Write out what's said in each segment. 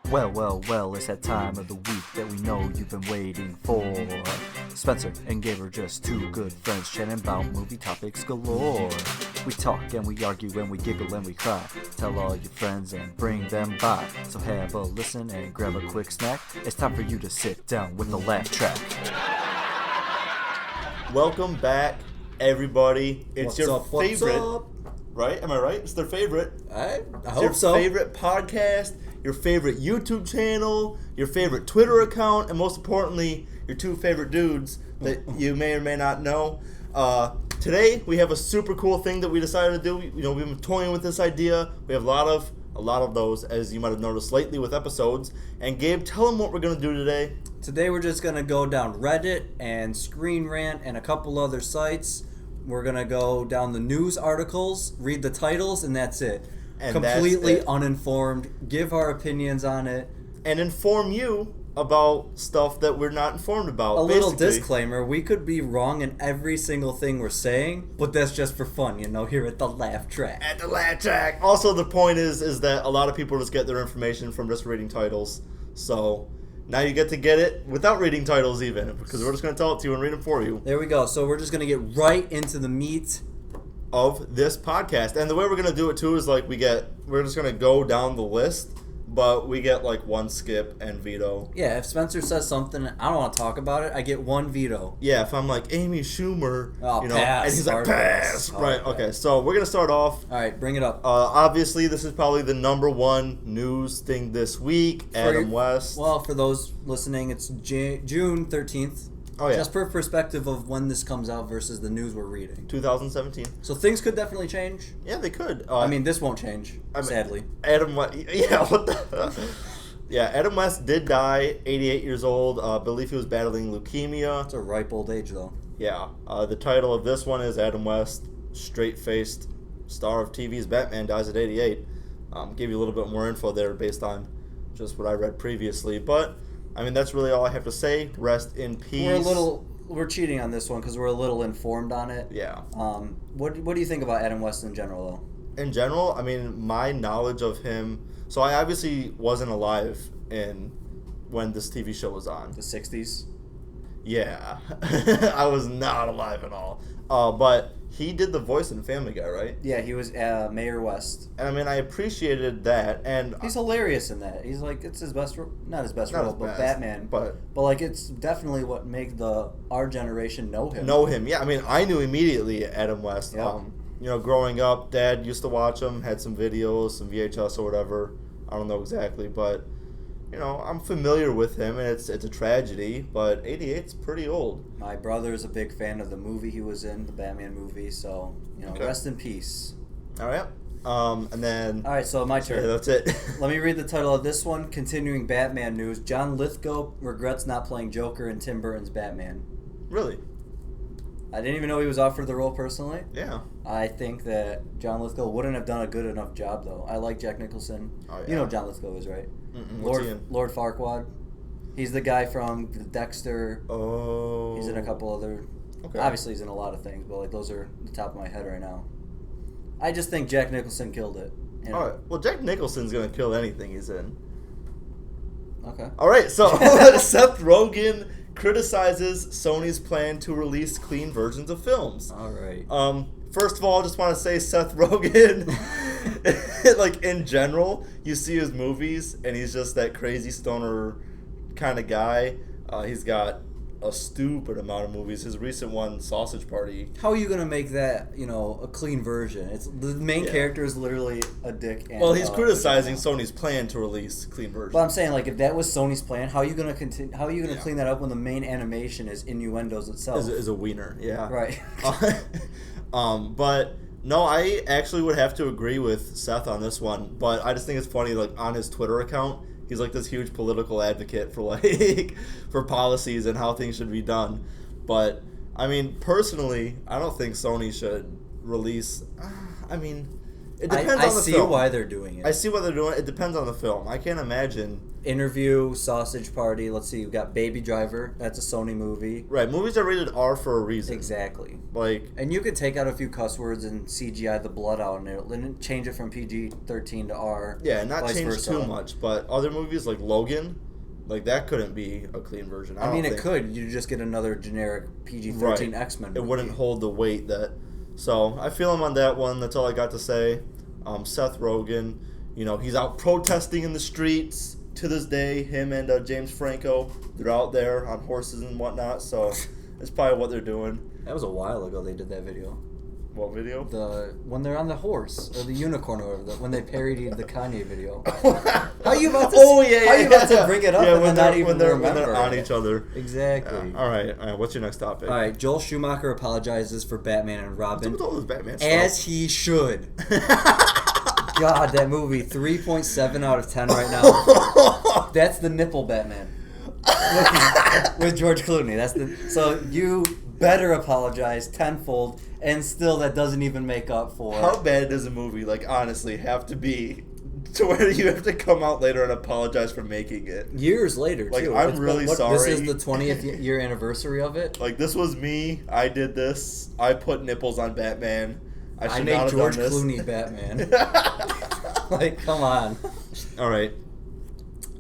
Well, it's that time of the week that we know you've been waiting for. Spencer and Gabe are just two good friends chatting about movie topics galore. We talk and we argue and we giggle and we cry. Tell all your friends and bring them by. So have a listen and grab a quick snack. It's time for you to sit down with the laugh track. Welcome back, everybody. It's your favorite, up? Right? Am I right? It's their favorite. I It's hope your so. favorite podcast, your favorite YouTube channel, your favorite Twitter account, and most importantly, your two favorite dudes that you may or may not know. Today we have a super cool thing that we decided to do. We've been toying with this idea. We have a lot of those, as you might have noticed lately with episodes. And Gabe, tell them what we're gonna do today. Today we're just going to go down Reddit and Screen Rant and a couple other sites. We're going to go down the news articles, read the titles, and that's it. And completely that's it. Uninformed, give our opinions on it. And inform you about stuff that we're not informed about. A little basically. disclaimer, we could be wrong in every single thing we're saying, but that's just for fun, here at the laugh track. At the laugh track. Also, the point is that a lot of people just get their information from just reading titles. So now you get to get it without reading titles even, because we're just going to tell it to you and read them for you. There we go. So we're just going to get right into the meat Of this podcast. And the way we're going to do it too is we're just going to go down the list, but we get one skip and veto. Yeah, if Spencer says something, I don't want to talk about it, I get one veto. Yeah, if I'm like Amy Schumer, Pass. and he's like, Hard pass. pass. Right, Hard okay, pass. so we're going to start off. All right, bring it up. Obviously, this is probably the number one news thing this week. Adam West. Well, for those listening, it's June 13th. Oh, yeah. Just for perspective of when this comes out versus the news we're reading. 2017. So things could definitely change. Yeah, they could. This won't change, sadly. Adam West. Yeah, what the... Yeah, Adam West did die, 88 years old. I believe he was battling leukemia. It's a ripe old age, though. Yeah. The title of this one is Adam West, straight-faced star of TV's Batman, dies at 88. Give you a little bit more info there based on just what I read previously. But, that's really all I have to say. Rest in peace. We're cheating on this one because we're a little informed on it. Yeah. What do you think about Adam West in general, though? In general, my knowledge of him... So I obviously wasn't alive when this TV show was on. The 60s? Yeah. I was not alive at all. But he did the voice in Family Guy, right? Yeah, he was Mayor West. And I appreciated that. And he's hilarious in that. He's it's his best, not his best role, but Batman. But it's definitely what made our generation know him. Yeah, I knew immediately Adam West. Yep. Growing up, Dad used to watch him, had some videos, some VHS or whatever. I don't know exactly, but I'm familiar with him, and it's a tragedy. But 88's pretty old. My brother is a big fan of the movie he was in, the Batman movie. So Okay. Rest in peace. All right. And then. All right, so my turn. Yeah, that's it. Let me read the title of this one. Continuing Batman news: John Lithgow regrets not playing Joker in Tim Burton's Batman. Really? I didn't even know he was offered the role personally. Yeah. I think that John Lithgow wouldn't have done a good enough job, though. I like Jack Nicholson. Oh, yeah. You know who John Lithgow is, right? What's he in? Lord Farquaad. He's the guy from Dexter. Oh. He's in a couple other... Okay. Obviously, he's in a lot of things, but those are the top of my head right now. I just think Jack Nicholson killed it. All right. Well, Jack Nicholson's going to kill anything he's in. Okay. All right, so Seth Rogen criticizes Sony's plan to release clean versions of films. All right. First of all, I just want to say Seth Rogen, in general, you see his movies, and he's just that crazy stoner kind of guy. He's got a stupid amount of movies. His recent one, Sausage Party. How are you going to make that, a clean version? It's the main character is literally a dick. And, well, he's criticizing Sony's plan to release clean versions. But I'm saying, if that was Sony's plan, how are you going to continue? How are you going to clean that up when the main animation is innuendos itself? Is a wiener, yeah. Right. But no, I actually would have to agree with Seth on this one. But I just think it's funny, on his Twitter account, he's this huge political advocate for for policies and how things should be done. But It depends I on the see film. why they're doing it. I see what they're doing. It depends on the film. I can't imagine. Interview, Sausage Party. Let's see. We've got Baby Driver. That's a Sony movie. Right, movies are rated R for a reason. Exactly. Like, And you could take out a few cuss words and CGI the blood out and it'll change it from PG-13 to R. yeah, not vice change versa. too much. But other movies like Logan, like that couldn't be a clean version. I mean, don't it think. could. You just get another generic PG-13 Right. X-Men movie. It wouldn't hold the weight that. So I feel him on that one. That's all I got to say. Seth Rogen, he's out protesting in the streets to this day. Him and James Franco, they're out there on horses and whatnot. So it's probably what they're doing. That was a while ago they did that video. What video? When they're on the horse or the unicorn or whatever, when they parodied the Kanye video. How you about to? Oh yeah, How you about to bring it up and when then not even they're remember? on each other. Exactly. All right. What's your next topic? All right. Joel Schumacher apologizes for Batman and Robin, What's all this Batman stuff? as he should. God, that movie 3.7 out of 10 right now. That's the nipple Batman with George Clooney. So you better apologize tenfold, and still that doesn't even make up for. How bad does a movie, like, honestly, have to be to where you have to come out later and apologize for making it? Years later, Like, too. I'm really sorry. This is the 20th year anniversary of it. Like, this was me. I did this. I put nipples on Batman. I should made not have George done this. Clooney Batman. Like, come on. All right.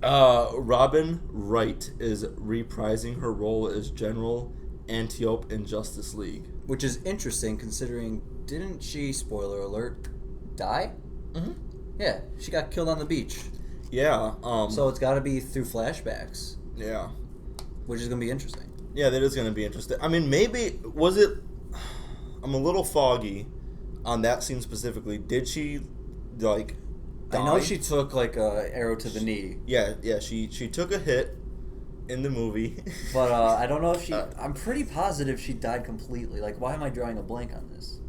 Robin Wright is reprising her role as General Antiope in Justice League. Which is interesting considering, didn't she, spoiler alert, die? Mm-hmm. Yeah, she got killed on the beach. Yeah. So it's got to be through flashbacks, Yeah. which is going to be interesting. Yeah, that is going to be interesting. I mean, maybe, was it... I'm a little foggy on that scene specifically. Did she, like, die? I know she took, like, a arrow to the knee. Yeah, she took a hit in the movie. But I don't know if she... I'm pretty positive she died completely. Like, why am I drawing a blank on this?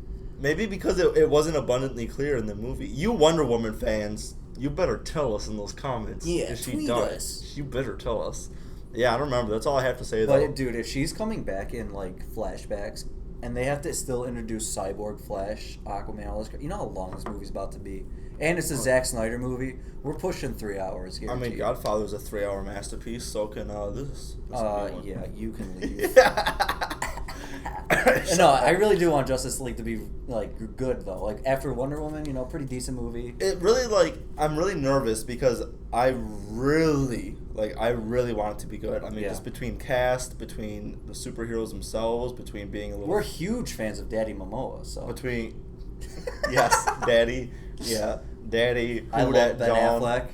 Maybe because it wasn't abundantly clear in the movie. You Wonder Woman fans, you better tell us in those comments. Yeah, if she tweet died. us. You better tell us. Yeah, I don't remember. That's all I have to say, though. But, dude, if she's coming back in, like, flashbacks, and they have to still introduce Cyborg, Flash, Aquaman, all this... You know how long this movie's about to be? And it's a Zack Snyder movie. We're pushing 3 hours here. I mean, Godfather's a 3-hour masterpiece, so can this. Yeah, you can leave. No, I really do want Justice League to be, like, good, though. Like, after Wonder Woman, pretty decent movie. It really, like, I'm really nervous because I really want it to be good. I mean, Yeah. just between cast, between the superheroes themselves, between being a little... We're huge fans of Daddy Momoa, so... Between... Yes, Daddy. Yeah, Daddy. I love Ben Affleck.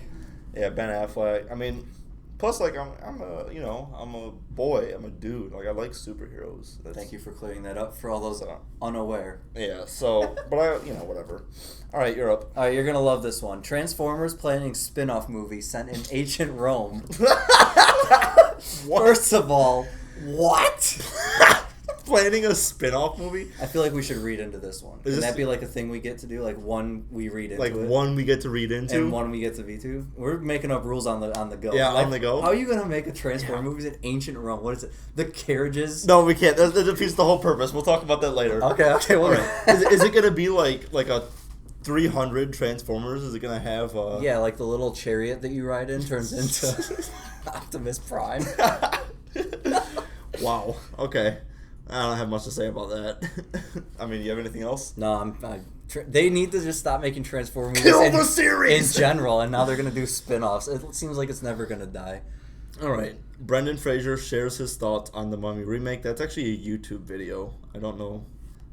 Yeah, Ben Affleck. I mean, plus, like, I'm a boy. I'm a dude. Like, I like superheroes. Thank you for clearing that up for all those unaware. Yeah, so, but whatever. All right, you're up. All right, you're going to love this one. Transformers planning spin-off movie set in ancient Rome. First of all, what? Planning a spin-off movie? I feel like we should read into this one. Can that be like a thing we get to do? Like one we read into like it? one we get to read into? And one we get to V2? We're making up rules on the go. Yeah, like, on the go. How are you going to make a Transformers movie in ancient Rome? What is it? The carriages? No, we can't. That defeats the whole purpose. We'll talk about that later. Okay. Well, right. Is it going to be like a 300 Transformers? Is it going to have... Yeah, like the little chariot that you ride in turns into Optimus Prime. Wow. Okay. I don't have much to say about that. I mean, you have anything else? No, they need to just stop making Transformers movies Kill the series! in general, and now they're going to do spin-offs. It seems like it's never going to die. All right. Brendan Fraser shares his thoughts on the Mummy remake. That's actually a YouTube video. I don't know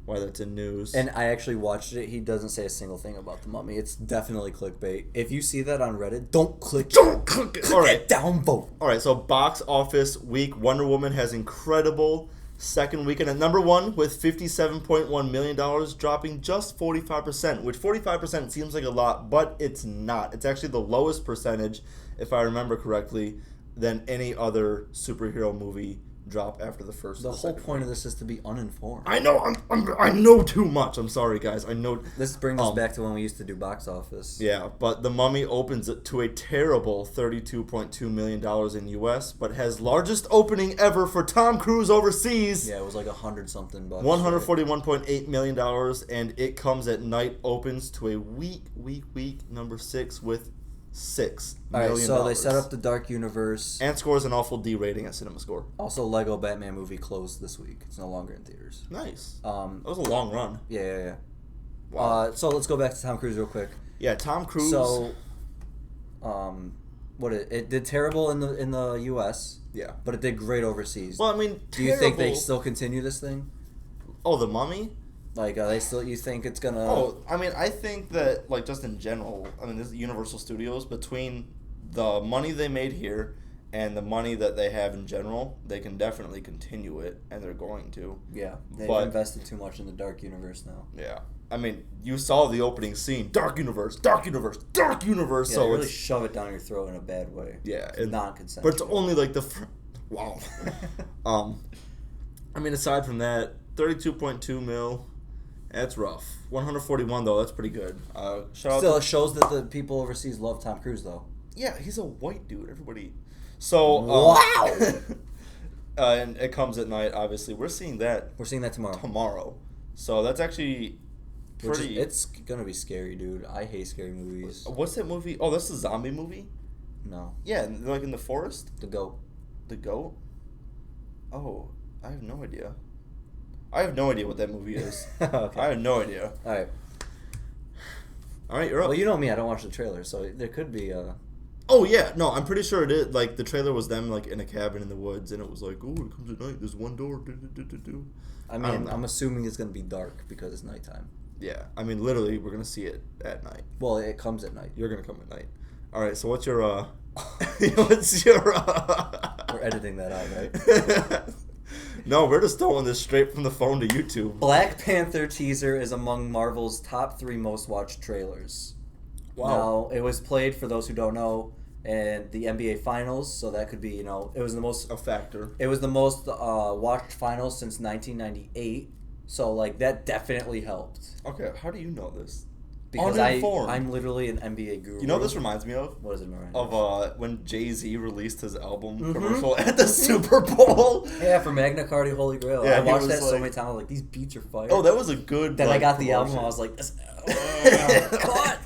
why that's in news. And I actually watched it. He doesn't say a single thing about the Mummy. It's definitely clickbait. If you see that on Reddit, don't click it. Don't click it! All right. Downvote. All right, so box office week, Wonder Woman has incredible second weekend at number one with $57.1 million, dropping just 45%, which 45% seems like a lot, but it's not. It's actually the lowest percentage, if I remember correctly, than any other superhero movie drop after the first. The whole point of this is to be uninformed. I know. I know too much. I'm sorry, guys. I know. This brings us back to when we used to do box office. Yeah, but The Mummy opens it to a terrible $32.2 million in U.S., but has largest opening ever for Tom Cruise overseas. Yeah, it was like 100-something bucks. $141.8 million, and it comes at night, opens to a weak number 6 with $6 million. Alright, so they set up the Dark Universe. And scores an awful D rating at CinemaScore. Also, Lego Batman movie closed this week. It's no longer in theaters. Nice. That was a long run. Yeah. Wow. So let's go back to Tom Cruise real quick. Yeah, Tom Cruise. So, it did terrible in the U.S. Yeah. But it did great overseas. Well, I mean, do you think they still continue this thing? Oh, The Mummy? Like, are they still? You think it's gonna? Oh, I mean, I think that, like, just in general, I mean, this is Universal Studios, between the money they made here and the money that they have in general, they can definitely continue it, and they're going to. Yeah, they've invested too much in the Dark Universe now. Yeah. I mean, you saw the opening scene, Dark Universe, Dark Universe, Dark Universe. Yeah, so they really it's, shove it down your throat in a bad way. Yeah. It's non-consensual. But it's only, like, wow. I mean, aside from that, 32.2 mil. That's rough. 141 though. That's pretty good. Still, it shows that the people overseas love Tom Cruise though. Yeah, he's a white dude. Everybody. So wow. And it comes at night. Obviously, we're seeing that. We're seeing that tomorrow. So that's actually pretty. It's gonna be scary, dude. I hate scary movies. What's that movie? Oh, that's a zombie movie. No. Yeah, like in the forest. The goat. The goat. Oh, I have no idea. I have no idea what that movie is. Okay. I have no idea. All right, you're up. Well, you know me. I don't watch the trailer, so there could be a... Oh, yeah. No, I'm pretty sure it is. Like, the trailer was them, like, in a cabin in the woods, and it was like, oh, it comes at night. There's one door. I mean, I'm assuming it's going to be dark because it's nighttime. Yeah. I mean, literally, we're going to see it at night. Well, it comes at night. You're going to come at night. All right, so what's your, We're editing that out, right? No, we're just throwing this straight from the phone to YouTube. Black Panther teaser is among Marvel's top 3 most watched trailers. Wow. Now, it was played, for those who don't know, in the NBA Finals, so that could be, it was the most... A factor. It was the most watched finals since 1998, so, like, that definitely helped. Okay, how do you know this? Because I'm literally an NBA guru. You know what this reminds me of? What does it remind me of? When Jay-Z released his album commercial at the Super Bowl. Yeah, for Magna Carta Holy Grail. Yeah, I watched that so many times. I was like, these beats are fire. Oh, that was a good. Then I got the album. I was like, cut.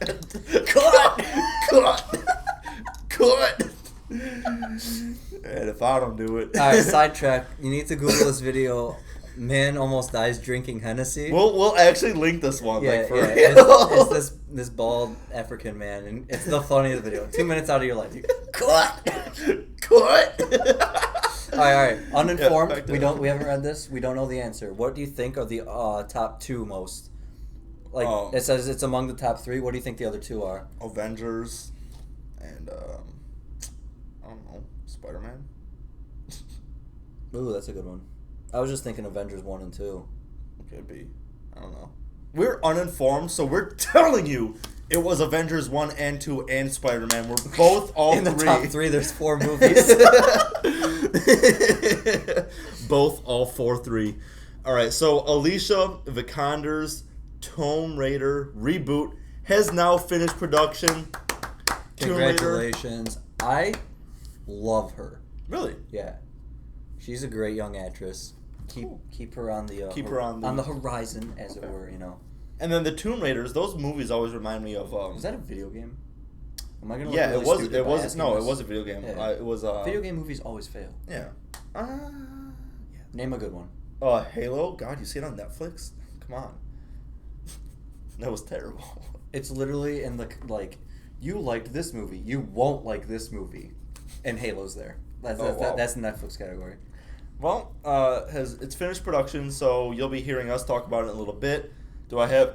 And if I don't do it, all right. Sidetrack. You need to Google this video. Man almost dies drinking Hennessy. We'll actually link this one. Yeah, like, for yeah. real. It's this bald African man, and it's the funniest video. 2 minutes out of your life, cut. All right. Uninformed. Yeah, we haven't read this. We don't know the answer. What do you think are the top 2 most? Like it says, it's among the top 3. What do you think the other 2 are? Avengers, and I don't know, SpiderMan. Ooh, that's a good one. I was just thinking Avengers 1 and 2. Could be. I don't know. We're uninformed, so we're telling you it was Avengers 1 and 2 and Spider-Man. We're both all in the 3. top 3, there's 4 movies. Both all 3. All right, so Alicia Vikander's Tomb Raider reboot has now finished production. Congratulations. I love her. Really? Yeah. She's a great young actress. Keep her on the on the horizon, as it were, And then the Tomb Raiders, those movies always remind me of. Was that a video game? Am I gonna? Yeah, really it was. No, it was a video game. Yeah. It was. Video game movies always fail. Yeah. Name a good one. Halo. God, you see it on Netflix? Come on. That was terrible. It's literally in the you liked this movie, you won't like this movie, and Halo's there. That's the Netflix category. Well, it's finished production, so you'll be hearing us talk about it in a little bit. Do I have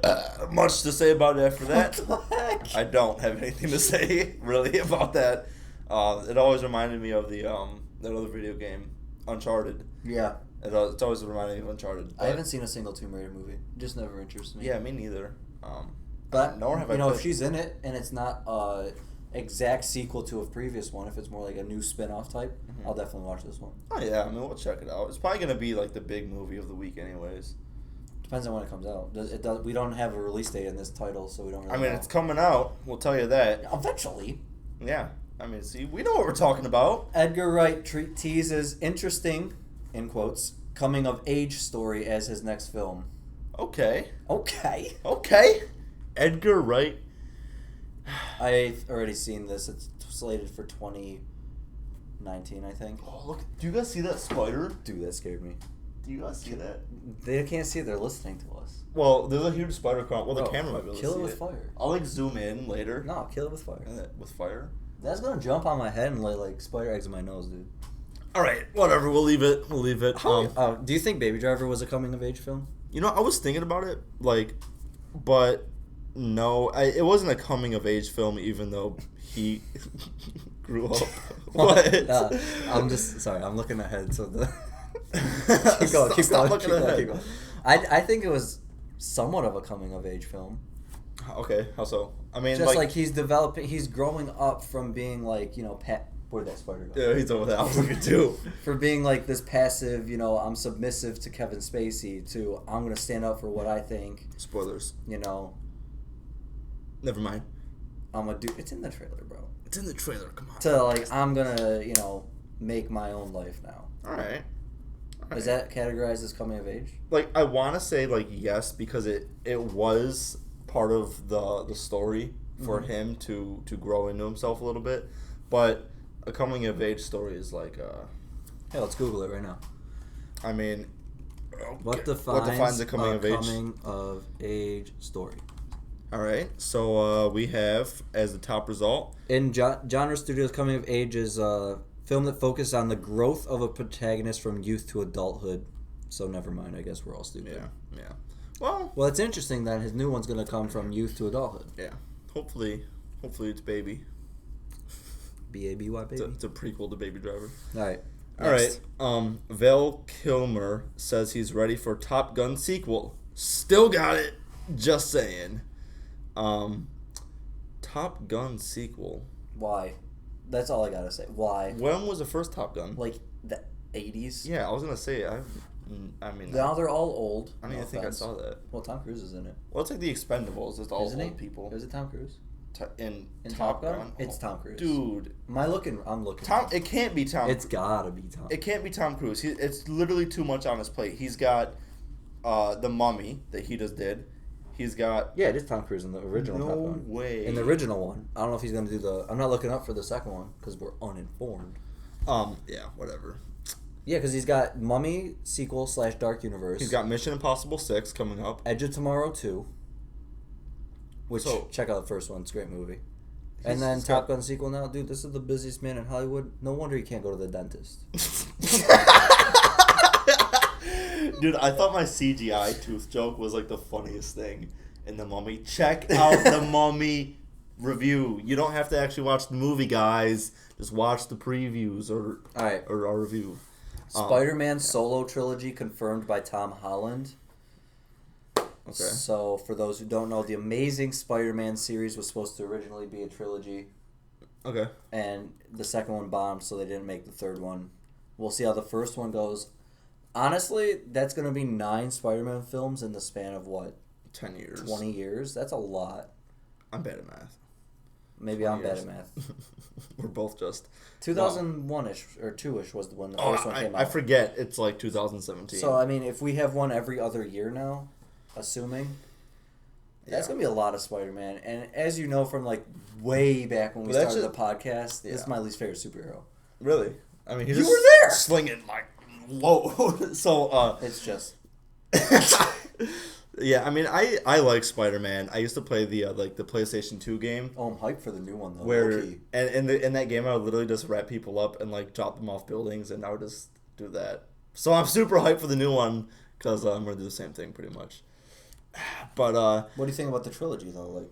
much to say about it after that? What the heck? I don't have anything to say, really, about that. It always reminded me of the that other video game, Uncharted. Yeah. It's always reminding me of Uncharted. I haven't seen a single Tomb Raider movie. It just never interests me. Yeah, me neither. But, nor have I if she's in it, and it's not exact sequel to a previous one, if it's more like a new spin-off type, I'll definitely watch this one. Oh yeah, I mean we'll check it out. It's probably gonna be like the big movie of the week, anyways. Depends on when it comes out. We don't have a release date in this title, so we don't really I mean know. it's coming out. We'll tell you that. Eventually. Yeah. I mean, see, we know what we're talking about. Edgar Wright teases interesting, in quotes, coming-of-age story as his next film. Okay. Okay. Edgar Wright. I've already seen this. It's slated for 2019, I think. Oh, look. Do you guys see that spider? Dude, that scared me. Do you guys see that? They can't see it. They're listening to us. Well, there's a huge spider crawling. Well, the Bro, camera might be able to kill see it with fire. I'll, like, zoom in later. No, kill it with fire. With fire? That's gonna jump on my head and lay, like, spider eggs in my nose, dude. All right. Whatever. We'll leave it. Do you think Baby Driver was a coming-of-age film? You know, I was thinking about it, like, but no, it wasn't a coming-of-age film, even though he grew up. What? I'm just sorry. I'm looking ahead, so the keep going. I think it was somewhat of a coming-of-age film. Okay, how so? I mean, just like he's growing up from being like, where'd that spider go? Yeah, he's over there. I was looking too. For being like this passive, I'm submissive to Kevin Spacey, to I'm gonna stand up for what I think. Spoilers. Never mind. I'm gonna do. It's in the trailer, bro. It's in the trailer. Come on. To like, I'm gonna, make my own life now. All right. Is that categorized as coming of age? Like, I want to say like yes, because it was part of the story for him to grow into himself a little bit, but a coming of age story is like Hey, let's Google it right now. I mean, what defines a coming of age story? All right, so we have as the top result in genre studios, coming of age is a film that focuses on the growth of a protagonist from youth to adulthood. So never mind, I guess we're all stupid. Yeah. Well, it's interesting that his new one's gonna come from youth to adulthood. Yeah, hopefully it's Baby. B-A-B-Y, baby. It's a prequel to Baby Driver. All right. Val Kilmer says he's ready for Top Gun sequel. Still got it. Just saying. Top Gun sequel. Why? That's all I gotta say. Why? When was the first Top Gun? Like the 80s? Yeah, I was gonna say. I mean. Now they're all old. I mean, I think I saw that. Well, Tom Cruise is in it. Well, it's like the Expendables. It's all old people. Is it Tom Cruise? In Top Gun? It's Tom Cruise. Dude. I'm looking. It can't be Tom. It's gotta be Tom. It can't be Tom Cruise. It's literally too much on his plate. He's got The Mummy that he just did. He's got... Yeah, it is Tom Cruise in the original Top Gun. No way. In the original one. I don't know if he's going to do the... I'm not looking up for the second one because we're uninformed. Yeah, whatever. Yeah, because he's got Mummy sequel / Dark Universe. He's got Mission Impossible 6 coming up. Edge of Tomorrow 2. Which, check out the first one. It's a great movie. And then Top Gun sequel now. Dude, this is the busiest man in Hollywood. No wonder he can't go to the dentist. Dude, I thought my CGI tooth joke was like the funniest thing in The Mummy. Check out The Mummy review. You don't have to actually watch the movie, guys. Just watch the previews or our review. SpiderMan solo trilogy confirmed by Tom Holland. Okay. So, for those who don't know, the Amazing Spider-Man series was supposed to originally be a trilogy. Okay. And the second one bombed, so they didn't make the third one. We'll see how the first one goes. Honestly, that's going to be 9 Spider-Man films in the span of what? 10 years. 20 years? That's a lot. I'm bad at math. Maybe I'm bad at math. We're both just... 2001-ish or 2-ish was when the first one came out. I forget. It's like 2017. So, I mean, if we have one every other year now, assuming, that's going to be a lot of Spider-Man. And as you know from, like, way back when we started the podcast, it's my least favorite superhero. Really? I mean, you were there! Slinging, like, low. So, it's just... Yeah, I mean, I like Spider-Man. I used to play the PlayStation 2 game. Oh, I'm hyped for the new one, though. Where, and in that game, I would literally just wrap people up and, like, drop them off buildings, and I would just do that. So I'm super hyped for the new one, because I'm going to do the same thing, pretty much. But, what do you think about the trilogy, though? Like,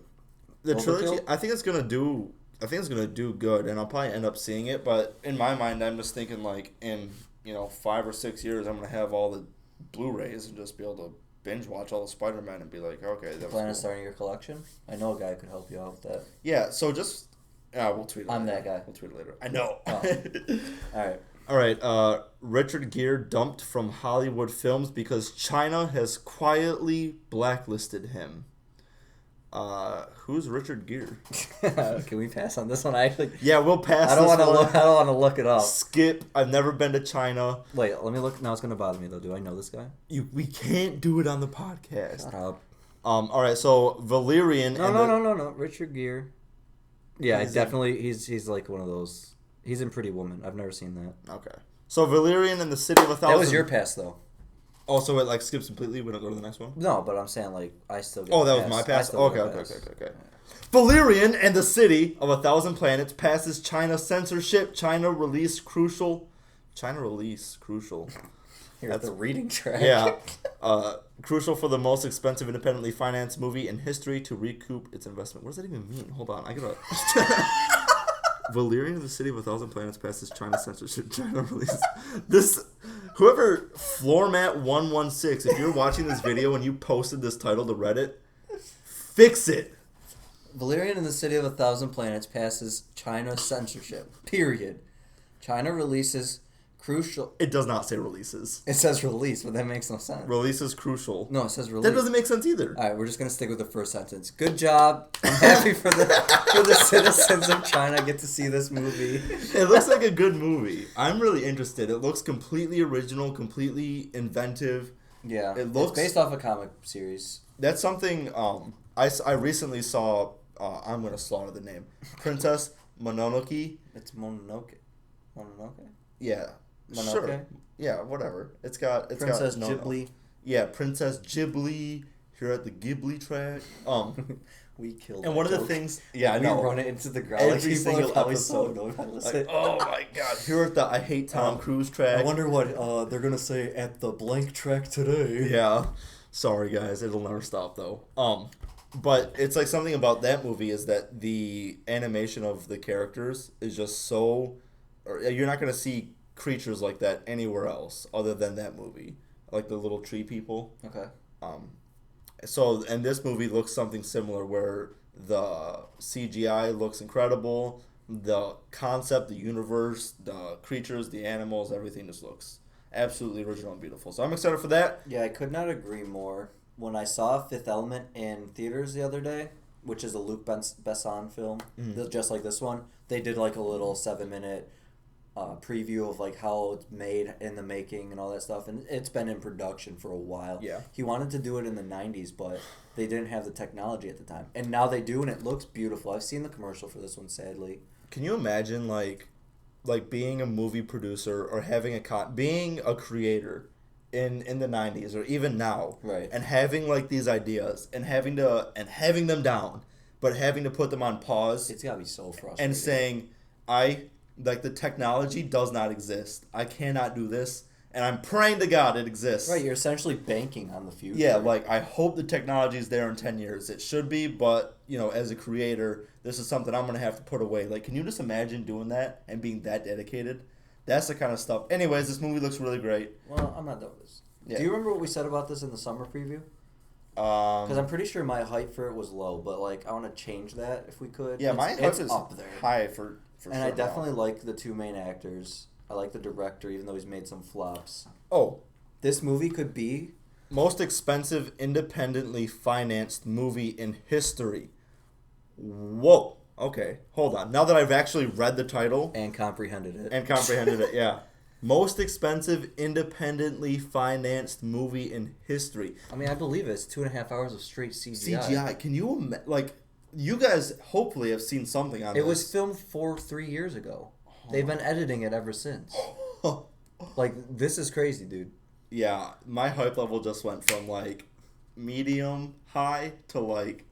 the trilogy, I think it's going to do good, and I'll probably end up seeing it, but in my mind, I'm just thinking, like, in, 5 or 6 years, I'm going to have all the Blu-rays and just be able to binge watch all the Spider-Man and be like, okay, that was plan on cool. starting your collection? I know a guy could help you out with that. Yeah, so just We'll tweet it later. I'm that guy. We'll tweet it later. I know. Oh. All right. Richard Gere dumped from Hollywood films because China has quietly blacklisted him. Who's Richard Gere? Can we pass on this one? Yeah, we'll pass. I don't want to look. look. I don't want to look it up. Skip. I've never been to China. Wait, let me look. Now it's gonna bother me though. Do I know this guy? We can't do it on the podcast. Shut up. All right. So Valerian. No. Richard Gere. Yeah, definitely. He's like one of those. He's in Pretty Woman. I've never seen that. Okay. So Valerian and the City of a Thousand. That was your pass though. Oh, so it like skips completely. We don't go to the next one. No, but I'm saying like I still. Get Oh, that pass. was my pass. I still get Okay. pass. Valerian and the City of a Thousand Planets passes China censorship. China release crucial. You're at the reading track. Yeah. Crucial for the most expensive independently financed movie in history to recoup its investment. What does that even mean? Hold on. I gotta. Valerian of the City of a Thousand Planets passes China censorship. China release. This. Whoever Floormat116, if you're watching this video and you posted this title to Reddit, fix it. Valerian in the City of a Thousand Planets passes China censorship. Period. China releases crucial. It does not say releases. It says release, but that makes no sense. Releases crucial. No, it says release. That doesn't make sense either. All right, we're just gonna stick with the first sentence. Good job. I'm happy for the citizens of China get to see this movie. It looks like a good movie. I'm really interested. It looks completely original, completely inventive. Yeah, it looks it's based off a comic series. That's something I recently saw. I'm gonna slaughter the name. Princess Mononoke. It's Mononoke. Yeah. Mononoke? Sure. Yeah, whatever. It's got Princess no. Ghibli. Yeah, Princess Ghibli. Here at the Ghibli track. We killed. And one of the things. Yeah, I we know. run it into the ground. Every Like, single probably episode. so annoyed. Like, oh my god. Here at the I Hate Tom Cruise track. I wonder what they're gonna say at the blank track today. Yeah. Sorry guys, it'll never stop though. But it's like something about that movie is that the animation of the characters is just so. Or you're not gonna see creatures like that anywhere else other than that movie, like the little tree people. Okay. So and this movie looks something similar where the CGI looks incredible, the concept, the universe, the creatures, the animals, everything just looks absolutely original and beautiful. So I'm excited for that. Yeah, I could not agree more. When I saw Fifth Element in theaters the other day, which is a Luc Besson film, just like this one, they did like a little 7-minute preview of like how it's made in the making and all that stuff, and it's been in production for a while. Yeah. He wanted to do it in the 90s, but they didn't have the technology at the time, and now they do, and it looks beautiful. I've seen the commercial for this one, sadly. Can you imagine like being a movie producer or having being a creator in the 90s or even now, right? And having like these ideas and having them down, but having to put them on pause. It's gotta be so frustrating. And saying, the technology does not exist. I cannot do this, and I'm praying to God it exists. Right, you're essentially banking on the future. Yeah, like I hope the technology is there in 10 years. It should be, but as a creator, this is something I'm gonna have to put away. Like, can you just imagine doing that and being that dedicated? That's the kind of stuff. Anyways, this movie looks really great. Well, I'm not done with this. Yeah. Do you remember what we said about this in the summer preview? Because I'm pretty sure my hype for it was low, but like I want to change that if we could. Yeah, my hype is up there. high for and sure. I definitely like the two main actors. I like the director, even though he's made some flops. Oh, this movie could be most expensive independently financed movie in history. Whoa. Okay, hold on. Now that I've actually read the title and comprehended it. Yeah. Most expensive independently financed movie in history. I mean, I believe it. It's 2.5 hours of straight CGI. CGI. Can you you guys hopefully have seen something on this. It was filmed 3 years ago. They've been editing it ever since. Like, this is crazy, dude. Yeah, my hype level just went from like medium high to like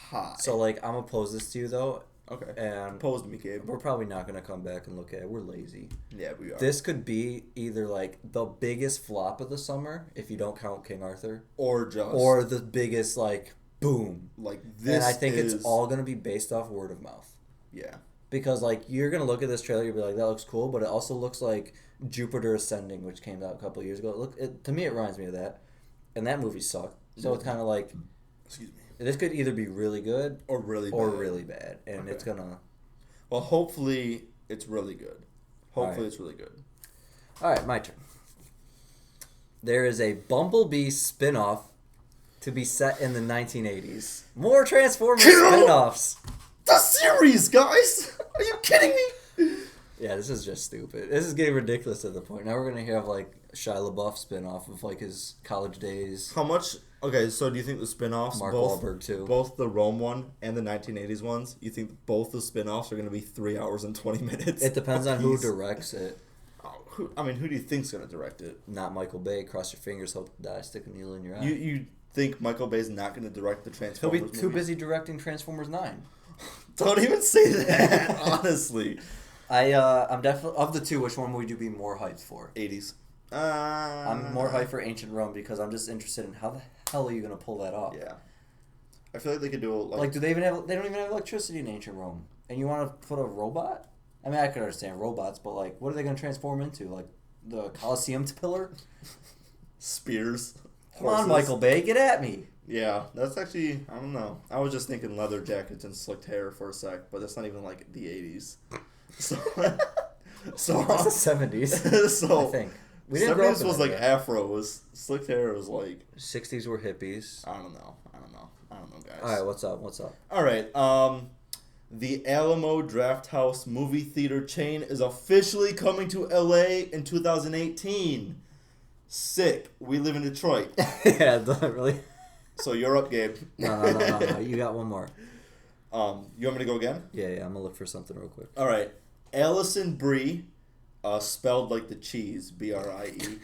high. So like, I'm gonna pose this to you though. Okay. And pose to me, Gabe. We're probably not gonna come back and look at it. We're lazy. Yeah, we are. This could be either like the biggest flop of the summer, if you don't count King Arthur, or the biggest like boom. Like this. And I think it's all gonna be based off word of mouth. Yeah. Because like you're gonna look at this trailer, you'll be like, that looks cool, but it also looks like Jupiter Ascending, which came out a couple of years ago. To me, it reminds me of that, and that movie sucked. So it's kind of like, excuse me. This could either be really good or really bad, and it's gonna. Well, hopefully it's really good. Hopefully Alright. it's really good. All right, my turn. There is a Bumblebee spin-off to be set in the 1980s. More Transformers spin-offs. The series, guys! Are you kidding me? Yeah, this is just stupid. This is getting ridiculous at the point. Now we're going to have, like, Shia LaBeouf spin-off of, like, his college days. How much... Okay, so do you think the spin-offs... Mark both, Wahlberg, too. Both the Rome one and the 1980s ones, you think both the spin-offs are going to be 3 hours and 20 minutes? It depends on who apiece? directs it. Who do you think's going to direct it? Not Michael Bay. Cross your fingers, hope to die, stick a needle in your eye. You think Michael Bay's not going to direct the He'll Transformers be too movies? busy directing Transformers 9. Don't even say that, honestly. I'm definitely... Of the two, which one would you be more hyped for? 80s. I'm more hyped for Ancient Rome because I'm just interested in how the hell are you going to pull that off? Yeah. I feel like they could do Like, do they even have... They don't even have electricity in Ancient Rome. And you want to put a robot? I mean, I could understand robots, but, like, what are they going to transform into? Like, the Colosseum pillar? spears. Come on, horses. Michael Bay, get at me. Yeah, that's actually, I don't know. I was just thinking leather jackets and slicked hair for a sec, but that's not even like the 80s. So, That's the 70s, so I think. We didn't grow up 70s in was that like era. afro, was slicked hair was like, 60s were hippies. I don't know, guys. All right, what's up? All right, the Alamo Drafthouse movie theater chain is officially coming to LA in 2018. Sick. We live in Detroit. Yeah, doesn't really. So you're up, Gabe. No. You got one more. You want me to go again? Yeah, I'm gonna look for something real quick. All right. Allison Brie, spelled like the cheese, B-R-I-E.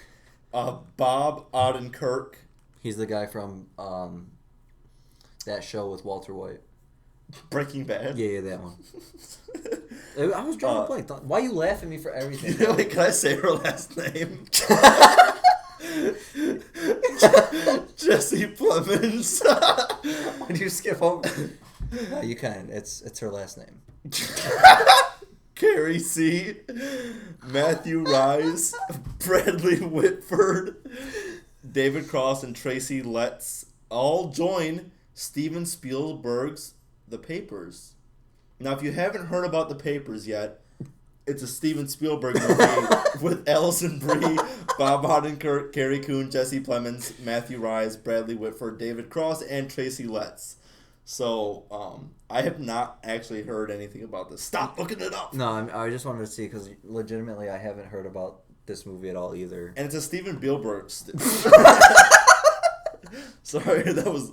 Bob Odenkirk. He's the guy from that show with Walter White. Breaking Bad. Yeah, that one. I was drawing a blank. Why you laugh at me for everything? Wait, can I say her last name? Jesse Plemons. Why do you skip over? No, you can. It's her last name. Carrie C. Matthew Rise. Bradley Whitford. David Cross and Tracy Letts all join Steven Spielberg's The Papers. Now, if you haven't heard about The Papers yet, it's a Steven Spielberg movie with Alison Brie, Bob Odenkirk, Carrie Coon, Jesse Plemons, Matthew Rise, Bradley Whitford, David Cross, and Tracy Letts. So, I have not actually heard anything about this. Stop looking it up! No, I just wanted to see because legitimately I haven't heard about this movie at all either. And it's a Steven Spielberg. Sorry, that was...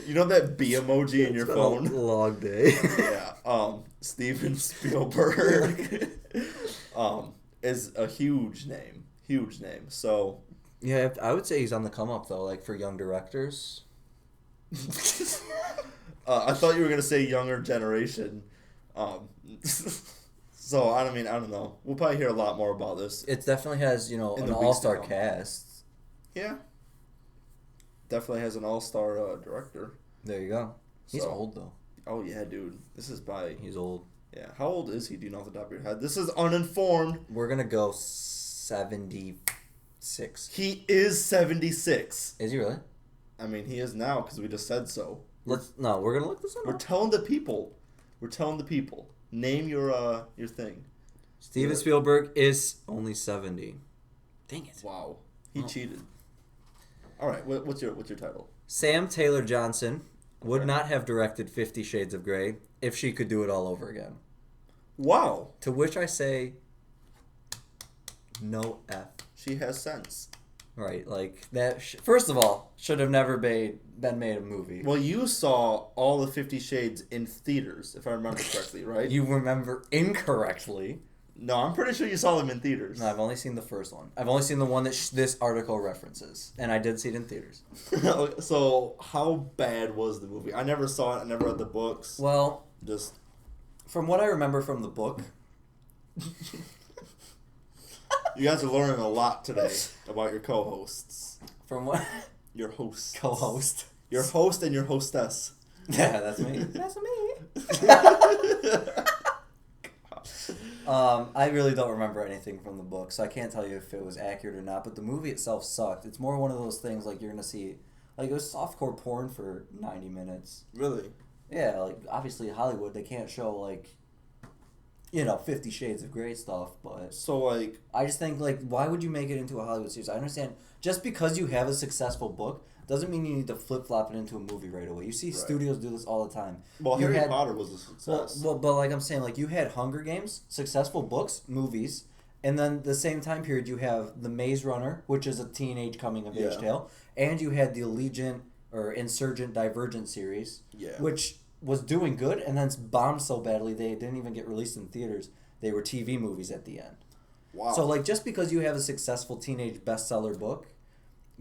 You know that B emoji in your phone? A long day. Yeah. Steven Spielberg is a huge name. Huge name. So... Yeah, I would say he's on the come up though, like for young directors. I thought you were gonna say younger generation. So I don't know. We'll probably hear a lot more about this. It definitely has, In an the weeks all-star to come. cast. Yeah. Definitely has an all-star director. There you go. He's So- old though. Oh yeah, dude. This is by... He's old. Yeah. How old is he? Do you know off the top of your head? This is uninformed. We're gonna go 76. He is 76. Is he really? I mean, he is now because we just said so. We're gonna look this We're up. telling the people. Name your thing. Steven Yeah. Spielberg is only 70. Dang it. Wow. He Oh. cheated. All right. What's your title? Sam Taylor Johnson would Okay. not have directed 50 Shades of Grey if she could do it all over again. Wow. To which I say, no F. She has sense. Right, like that. First of all, should have never been made a movie. Well, you saw all the 50 Shades in theaters, if I remember correctly, right? You remember incorrectly. No, I'm pretty sure you saw them in theaters. No, I've only seen the first one. I've only seen the one that this article references, and I did see it in theaters. So, how bad was the movie? I never saw it. I never read the books. Well, Just... from what I remember from the book, You guys are learning a lot today about your co-hosts. from what Your hosts. co-host. Your host and your hostess. Yeah, that's me. That's me. I really don't remember anything from the book, so I can't tell you if it was accurate or not. But the movie itself sucked. It's more one of those things like you're gonna see, like it was softcore porn for 90 minutes. Really? Yeah, like obviously Hollywood, they can't show like 50 Shades of Grey stuff, but So, like... I just think, like, why would you make it into a Hollywood series? I understand, just because you have a successful book doesn't mean you need to flip-flop it into a movie right away. You see studios do this all the time. Well, Harry Potter was a success. Well, but like I'm saying, like, you had Hunger Games, successful books, movies, and then the same time period you have The Maze Runner, which is a teenage coming-of-age tale, and you had the Allegiant or Insurgent Divergent series, which was doing good, and then bombed so badly they didn't even get released in theaters. They were TV movies at the end. Wow. So, like, just because you have a successful teenage bestseller book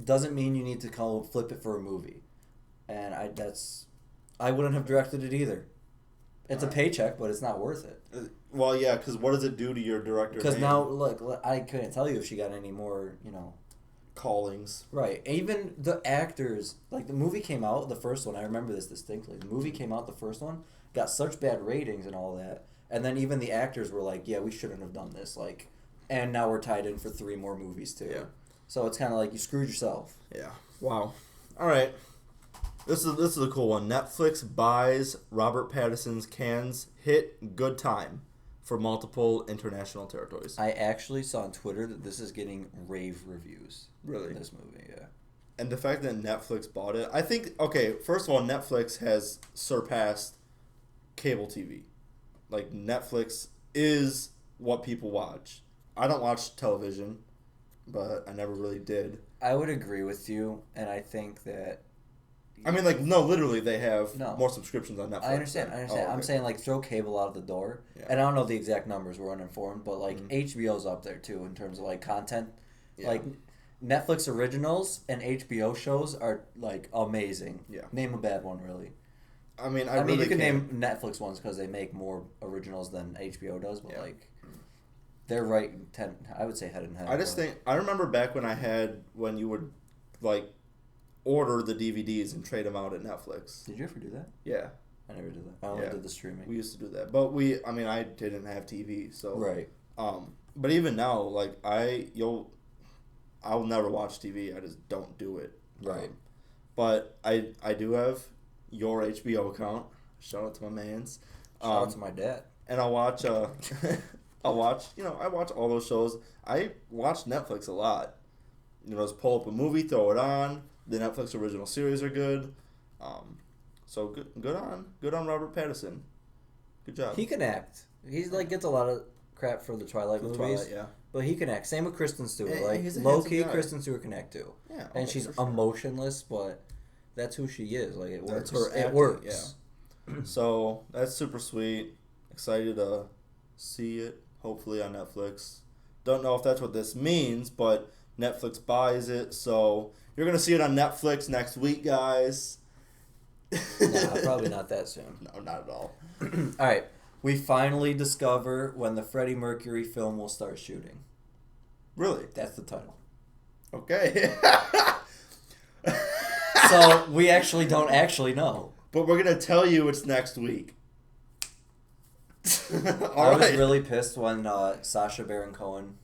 doesn't mean you need to flip it for a movie. And I wouldn't have directed it either. It's a paycheck, but it's not worth it. Well, yeah, because what does it do to your director? Because now, look, I couldn't tell you if she got any more, callings. Right. Even the actors, like, the movie came out, the first one, I remember this distinctly. The movie came out, the first one, got such bad ratings and all that. And then even the actors were like, yeah, we shouldn't have done this. Like, and now we're tied in for 3 more movies, too. Yeah. So it's kind of like you screwed yourself. Yeah. Wow. All right. This is a cool one. Netflix buys Robert Pattinson's Cannes hit Good Time for multiple international territories. I actually saw on Twitter that this is getting rave reviews. Really? This movie, yeah. And the fact that Netflix bought it, I think, okay, first of all, Netflix has surpassed cable TV. Like, Netflix is what people watch. I don't watch television, but I never really did. I would agree with you, and I think that... I mean, like, no, literally, they have more subscriptions on Netflix. I understand. Oh, okay. I'm saying, like, throw cable out of the door. Yeah. And I don't know the exact numbers, we're uninformed, but, like, HBO's up there, too, in terms of, like, content. Yeah. Like, Netflix originals and HBO shows are, like, amazing. Yeah. Name a bad one, really. I mean, you can name Netflix ones because they make more originals than HBO does, but, like, they're right, I would say head and head. I remember back when you would, like, order the DVDs and trade them out at Netflix. Did you ever do that? Yeah. I never did that. I only did the streaming. We used to do that. But I didn't have TV, so. Right. But even now, like, I'll never watch TV. I just don't do it. Right. But I do have your HBO account. Shout out to my mans. Shout out to my dad. And I watch I watch all those shows. I watch Netflix a lot. Just pull up a movie, throw it on. The Netflix original series are good. So good on Robert Pattinson. Good job. He can act. He's like gets a lot of crap for the Twilight movies. Yeah. But he can act. Same with Kristen Stewart. He's a low key, handsome guy. Kristen Stewart can act too. Yeah. And she's emotionless, but that's who she is. Like it works. That's her acting, it works. Yeah. So that's super sweet. Excited to see it. Hopefully on Netflix. Don't know if that's what this means, but Netflix buys it, so you're gonna see it on Netflix next week, guys. Nah, probably not that soon. No, not at all. All right, we finally discover when the Freddie Mercury film will start shooting. Really? That's the title. Okay. So we actually don't actually know. But we're gonna tell you it's next week. I was really pissed when Sacha Baron Cohen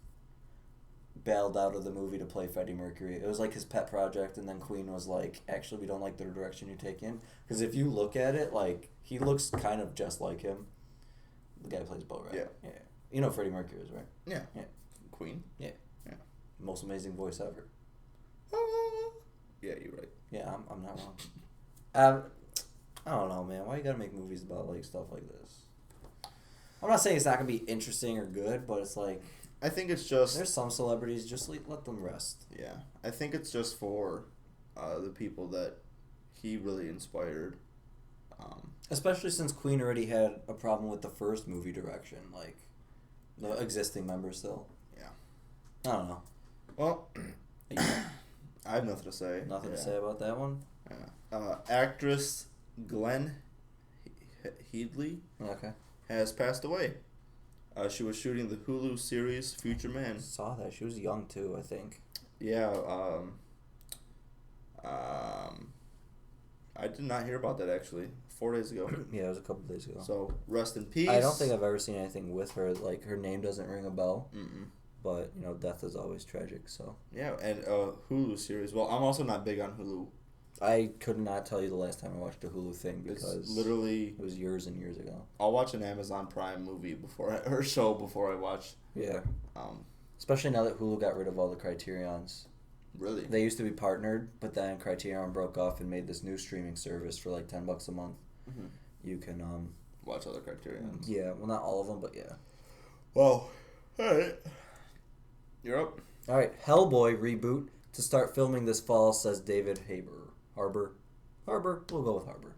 bailed out of the movie to play Freddie Mercury. It was like his pet project, and then Queen was like, actually, we don't like the direction you take in. Because if you look at it, like, he looks kind of just like him. The guy who plays Bo, right? Yeah. You know Freddie Mercury is, right? Yeah. Queen? Yeah. Most amazing voice ever. Yeah, you're right. Yeah, I'm not wrong. I don't know, man. Why you gotta make movies about, like, stuff like this? I'm not saying it's not gonna be interesting or good, but it's like... I think it's just... There's some celebrities, just let them rest. Yeah. I think it's just for the people that he really inspired. Especially since Queen already had a problem with the first movie direction, like, the existing members still. Yeah. I don't know. Well, I have nothing to say. Nothing to say about that one? Yeah. Actress Glenn Headley has passed away. She was shooting the Hulu series Future Man. I saw that. She was young too, I think. Yeah. I did not hear about that actually. 4 days ago. Yeah, it was a couple days ago. So rest in peace. I don't think I've ever seen anything with her. Like, her name doesn't ring a bell. Mm-mm. But, death is always tragic, so. Yeah, and Hulu series. Well, I'm also not big on Hulu. I could not tell you the last time I watched a Hulu thing because It's literally it was years and years ago. I'll watch an Amazon Prime movie or show before I watch. Yeah. Especially now that Hulu got rid of all the Criterions. Really? They used to be partnered, but then Criterion broke off and made this new streaming service for like $10 a month. Mm-hmm. You can watch other Criterions. Yeah, well, not all of them, but yeah. Well, all right. You're up. All right, Hellboy reboot to start filming this fall, says David Harbour. We'll go with Harbour.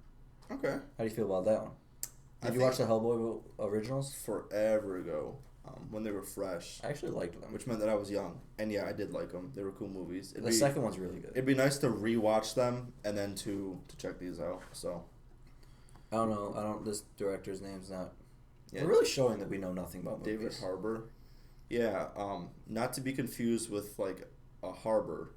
Okay. How do you feel about that one? Did you watch the Hellboy originals? Forever ago, when they were fresh. I actually liked them. Which meant that I was young. And yeah, I did like them. They were cool movies. The second one's really good. It'd be nice to rewatch them and then to check these out. So I don't know. This director's name's not... Yeah. We're really showing that we know nothing about movies. David Harbour. Yeah, not to be confused with, like, a harbor.